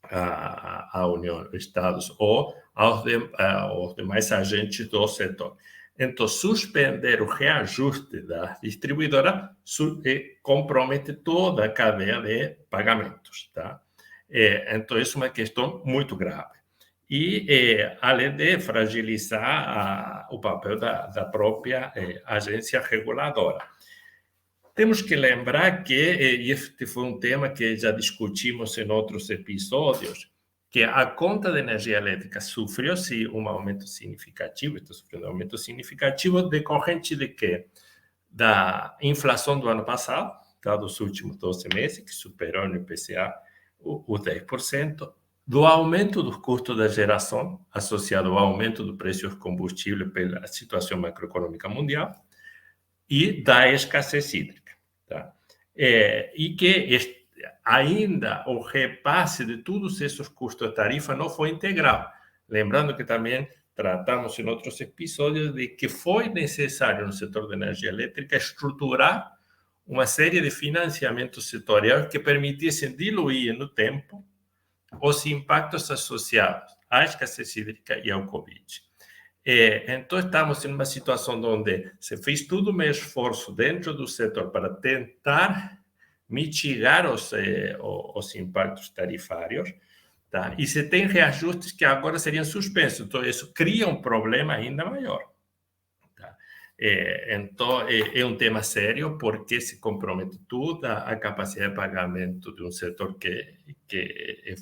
C: à União, Estados ou aos demais agentes do setor. Então, suspender o reajuste da distribuidora compromete toda a cadeia de pagamentos, tá? Então, isso é uma questão muito grave. E, além de fragilizar o papel da própria agência reguladora. Temos que lembrar que, e este foi um tema que já discutimos em outros episódios, que a conta de energia elétrica sofreu, sim, um aumento significativo, está sofrendo um aumento significativo decorrente de quê? Da inflação do ano passado, tá, dos últimos 12 meses, que superou no IPCA o 10%, do aumento dos custos da geração, associado ao aumento do preço dos combustíveis pela situação macroeconômica mundial, e da escassez hídrica. Tá? E que ainda o repasse de todos esses custos de tarifa não foi integral. Lembrando que também tratamos em outros episódios de que foi necessário no setor de energia elétrica estruturar uma série de financiamentos setoriais que permitissem diluir no tempo os impactos associados à escassez hídrica e ao Covid. Então, estamos em uma situação onde se fez todo um esforço dentro do setor para tentar mitigar os impactos tarifários, tá? E se tem reajustes que agora seriam suspensos. Então, isso cria um problema ainda maior. Tá? Então, é um tema sério, porque se compromete toda a capacidade de pagamento de um setor que é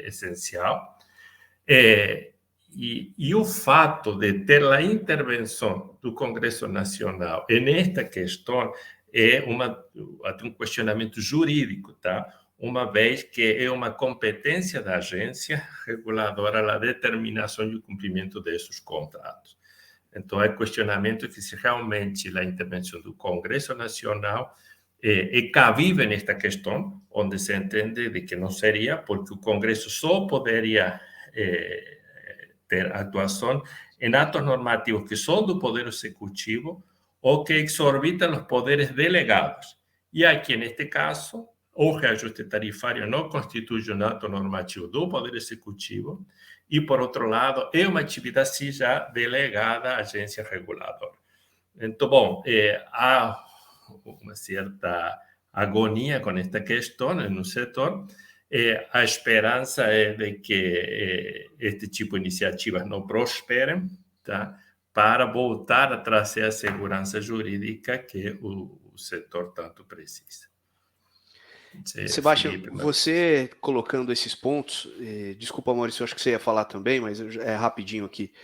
C: essencial. E o fato de ter a intervenção do Congresso Nacional nesta questão é um questionamento jurídico, tá? Uma vez que é uma competência da agência reguladora a determinação e o cumprimento desses contratos. Então, é questionamento que se realmente a intervenção do Congresso Nacional é cabível nesta questão, onde se entende de que não seria, porque o Congresso só poderia ter atuação em atos normativos que são do Poder Executivo ou que exorbitam os poderes delegados. E aqui, neste caso, o reajuste tarifário não constitui um ato normativo do Poder Executivo e, por outro lado, é uma atividade sim, já delegada à agência reguladora. Então, bom, há uma certa agonia com esta questão no setor. A esperança é de que este tipo de iniciativas não prosperem, tá? Para voltar a trazer a segurança jurídica que o setor tanto precisa.
B: Sebastião,
C: Felipe,
B: você colocando esses pontos, desculpa, Maurício, eu acho que você ia falar também, mas é rapidinho aqui.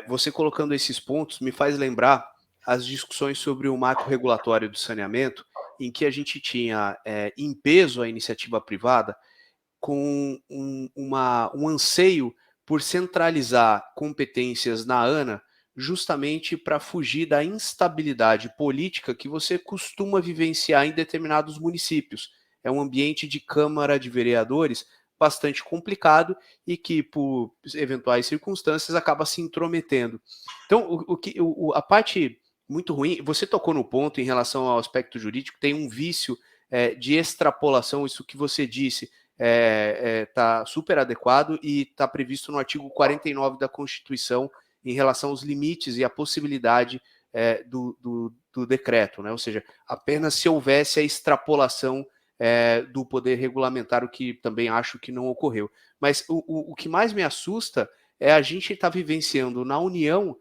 B: Você colocando esses pontos me faz lembrar as discussões sobre o marco regulatório do saneamento, em que a gente tinha em peso a iniciativa privada com um anseio por centralizar competências na ANA, justamente para fugir da instabilidade política que você costuma vivenciar em determinados municípios. É um ambiente de Câmara de Vereadores bastante complicado e que, por eventuais circunstâncias, acaba se intrometendo. Então, a parte muito ruim, você tocou no ponto em relação ao aspecto jurídico, tem um vício de extrapolação, isso que você disse, está super adequado e está previsto no artigo 49 da Constituição em relação aos limites e a possibilidade do decreto, né? Ou seja, apenas se houvesse a extrapolação do poder regulamentar, o que também acho que não ocorreu. Mas o que mais me assusta é a gente estar vivenciando na União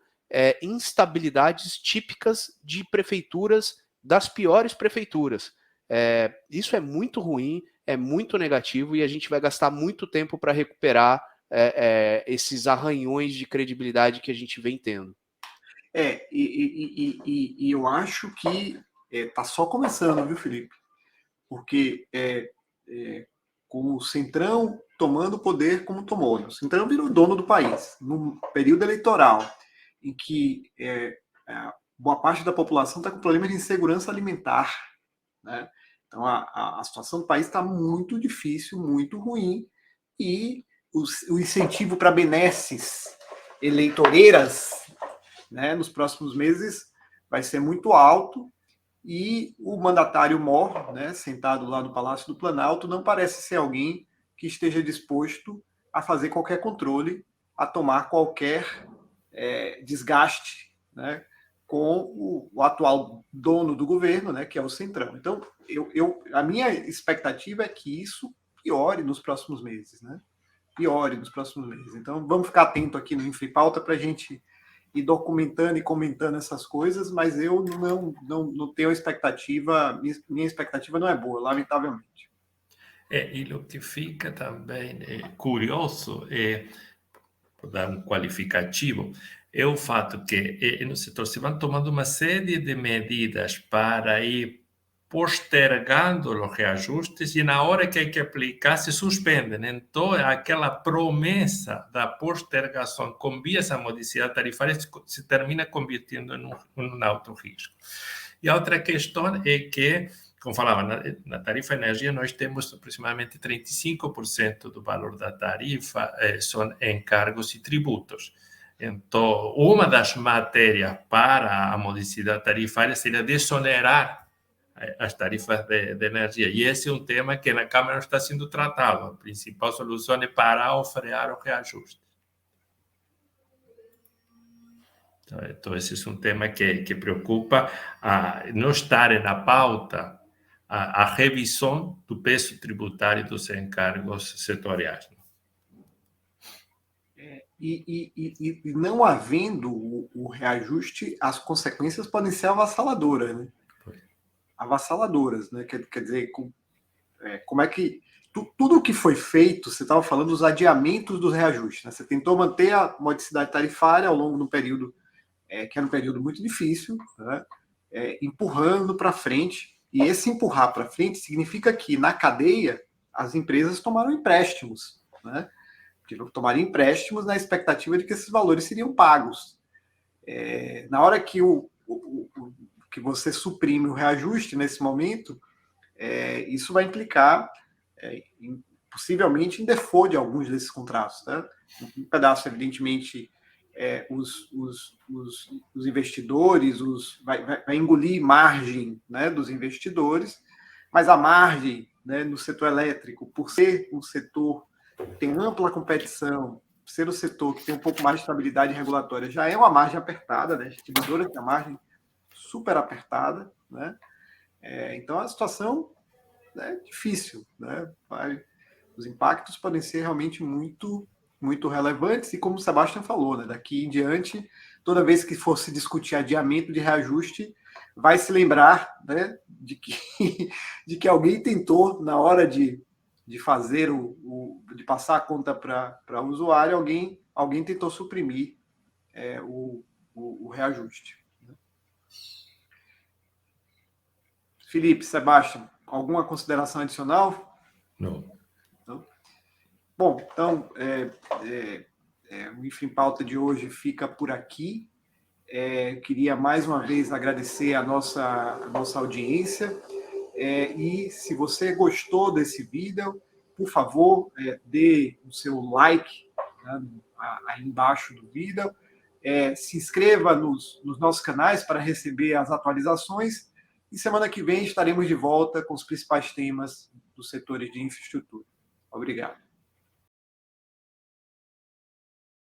B: instabilidades típicas de prefeituras, das piores prefeituras. Isso é muito ruim, é muito negativo e a gente vai gastar muito tempo para recuperar esses arranhões de credibilidade que a gente vem tendo.
A: E eu acho que está só começando, viu, Felipe? Porque com o Centrão tomando o poder como tomou, o Centrão virou dono do país, num período eleitoral, em que boa parte da população está com problemas de insegurança alimentar, né? Então a situação do país está muito difícil, muito ruim, e o incentivo para benesses eleitoreiras, né, nos próximos meses vai ser muito alto, e o mandatário Mor, né, sentado lá no Palácio do Planalto, não parece ser alguém que esteja disposto a fazer qualquer controle, a tomar qualquer desgaste, né, com o atual dono do governo, né, que é o Centrão. Então, a minha expectativa é que isso piore nos próximos meses, né? Piore nos próximos meses. Então, vamos ficar atento aqui no InfoPauta para a gente ir documentando e comentando essas coisas, mas eu não tenho expectativa, minha expectativa não é boa, lamentavelmente.
C: E o que fica também curioso, por dar um qualificativo, é o fato que no setor se vão tomando uma série de medidas para ir postergando os reajustes e na hora que hay que aplicar se suspendem. Então, aquela promessa da postergação com vias a modicidade tarifária se termina convirtiendo em um alto risco. E a outra questão é que, como falava, na tarifa de energia nós temos aproximadamente 35% do valor da tarifa são encargos e tributos. Então, uma das matérias para a modicidade tarifária seria desonerar as tarifas de energia. E esse é um tema que na Câmara não está sendo tratado. A principal solução é parar ou frear o reajuste. Então, esse é um tema que preocupa não estar na pauta a revisão do peso tributário dos encargos setoriais.
A: E não havendo o reajuste, as consequências podem ser avassaladoras, né? Avassaladoras, né? Quer dizer, como é que tudo o que foi feito, você estava falando dos adiamentos dos reajustes, né? Você tentou manter a modicidade tarifária ao longo do período, que era um período muito difícil, né? Empurrando para frente, e esse empurrar para frente significa que na cadeia as empresas tomaram empréstimos, né? Tomaram empréstimos na expectativa de que esses valores seriam pagos. Na hora que que você suprime o reajuste nesse momento, isso vai implicar possivelmente em default de alguns desses contratos, né? Um pedaço, evidentemente, os investidores, vai engolir margem, né, dos investidores, mas a margem, né, no setor elétrico, por ser um setor que tem ampla competição, ser um setor que tem um pouco mais de estabilidade regulatória, já é uma margem apertada, né? As distribuidoras têm uma margem super apertada, né? Então a situação é difícil, né? Os impactos podem ser realmente muito, muito relevantes, e como o Sebastião falou, né? Daqui em diante, toda vez que for se discutir adiamento de reajuste, vai se lembrar, né, de que alguém tentou, na hora de fazer de passar a conta para o usuário, alguém tentou suprimir o reajuste. Felipe, Sebastião, alguma consideração adicional?
C: Não.
A: Bom, então, o Infra em Pauta de hoje fica por aqui. Queria mais uma vez agradecer a nossa audiência. E se você gostou desse vídeo, por favor, dê o seu like, né, aí embaixo do vídeo. Se inscreva nos nossos canais para receber as atualizações. E semana que vem estaremos de volta com os principais temas dos setores de infraestrutura. Obrigado.